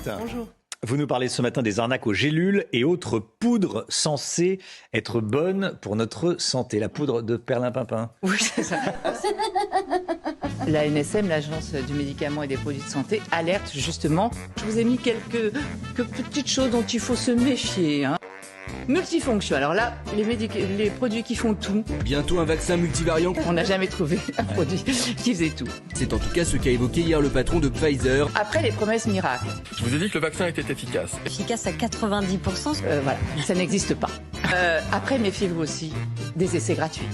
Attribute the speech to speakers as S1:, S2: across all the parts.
S1: Brigitte.
S2: Bonjour.
S1: Vous nous parlez ce matin des arnaques aux gélules et autres poudres censées être bonnes pour notre santé. La poudre de perlimpinpin.
S2: Oui, c'est ça. L'ANSM, l'Agence du médicament et des produits de santé, alerte justement. Je vous ai mis quelques petites choses dont il faut se méfier. Multifonction. Alors là, les produits qui font tout.
S3: Bientôt un vaccin multivariant.
S2: On n'a jamais trouvé un produit qui faisait tout.
S3: C'est en tout cas ce qu'a évoqué hier le patron de Pfizer.
S2: Après, les promesses miracles.
S4: Je vous ai dit que le vaccin était efficace.
S5: Efficace à 90%.
S2: Voilà, ça n'existe pas. Après, méfiez-vous aussi des essais gratuits.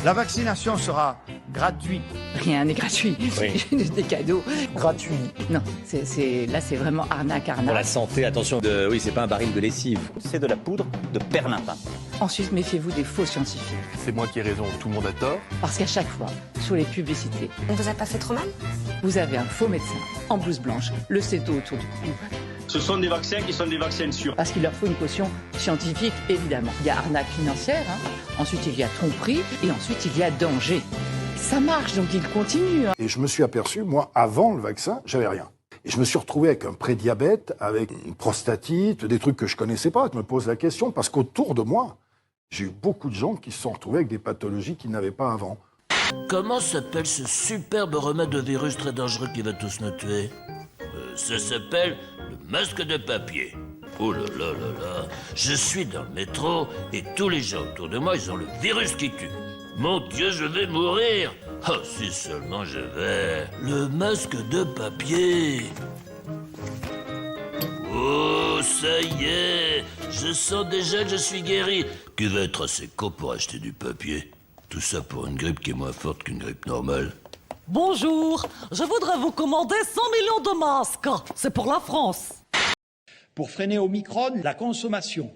S6: La vaccination sera gratuite.
S2: Rien n'est gratuit.
S1: Oui.
S2: Des cadeaux.
S6: Gratuit.
S2: Non, là, c'est vraiment arnaque.
S1: Pour la santé, attention, oui, c'est pas un baril de lessive. C'est de la poudre de perlimpin.
S2: Ensuite, méfiez-vous des faux scientifiques.
S4: C'est moi qui ai raison, tout le monde a tort.
S2: Parce qu'à chaque fois, sur les publicités,
S5: On vous a pas fait trop mal?
S2: vous avez un faux médecin en blouse blanche, le céto autour du cou,
S7: Ce sont des vaccins qui sont des vaccins sûrs.
S2: parce qu'il leur faut une caution scientifique, évidemment. Il y a arnaque financière, ensuite il y a tromperie, et ensuite il y a danger. Ça marche, donc il continue.
S8: Et je me suis aperçu, moi, avant le vaccin, j'avais rien. Et je me suis retrouvé avec un prédiabète, avec une prostatite, des trucs que je connaissais pas. Je me pose la question, parce qu'autour de moi, j'ai eu beaucoup de gens qui se sont retrouvés avec des pathologies qu'ils n'avaient pas avant.
S9: Comment s'appelle ce superbe remède de virus très dangereux qui va tous nous tuer? Ça s'appelle le masque de papier. Oh là là là là, je suis dans le métro et tous les gens autour de moi, ils ont le virus qui tue. Mon Dieu, je vais mourir. Oh, si seulement je vais. Le masque de papier. Oh, ça y est, je sens déjà que je suis guéri. Qui va être assez con pour acheter du papier? Tout ça pour une grippe qui est moins forte qu'une grippe normale.
S10: Bonjour, je voudrais vous commander 100 millions de masques. C'est pour la France.
S6: Pour freiner Omicron, la consommation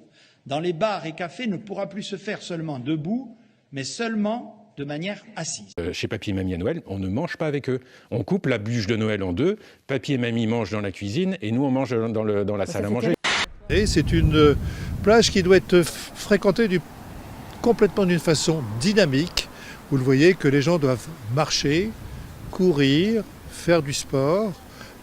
S6: dans les bars et cafés ne pourra plus se faire seulement debout, mais seulement de manière assise.
S11: Chez Papy et Mamie à Noël, on ne mange pas avec eux. On coupe la bûche de Noël en deux. Papy et Mamie mangent dans la cuisine et nous on mange dans la salle à manger.
S12: Et c'est une plage qui doit être fréquentée complètement d'une façon dynamique. Vous le voyez que les gens doivent marcher, courir, faire du sport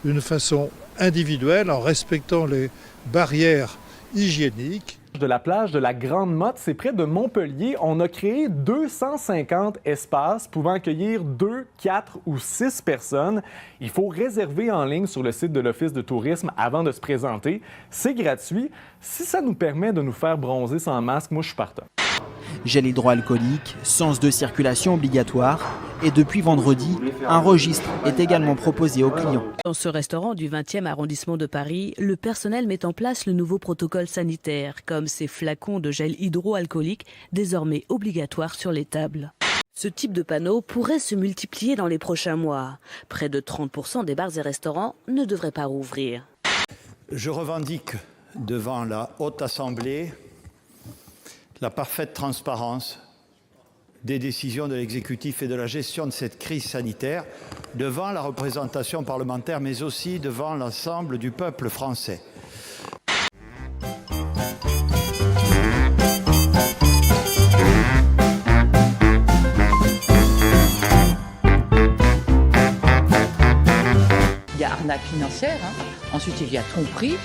S12: d'une façon individuelle en respectant les barrières hygiéniques.
S13: De la plage de la Grande Motte, c'est près de Montpellier. On a créé 250 espaces pouvant accueillir 2, 4 ou 6 personnes. Il faut réserver en ligne sur le site de l'Office de tourisme avant de se présenter. C'est gratuit. Si ça nous permet de nous faire bronzer sans masque, moi je suis partant.
S14: Gel hydroalcoolique, sens de circulation obligatoire et depuis vendredi, un registre est également proposé aux clients.
S15: Dans ce restaurant du 20e arrondissement de Paris, le personnel met en place le nouveau protocole sanitaire, comme ces flacons de gel hydroalcoolique désormais obligatoires sur les tables. Ce type de panneau pourrait se multiplier dans les prochains mois. Près de 30% des bars et restaurants ne devraient pas rouvrir.
S16: Je revendique devant la Haute Assemblée la parfaite transparence des décisions de l'exécutif et de la gestion de cette crise sanitaire devant la représentation parlementaire, mais aussi devant l'ensemble du peuple français.
S2: Il y a arnaque financière, ensuite il y a tromperie.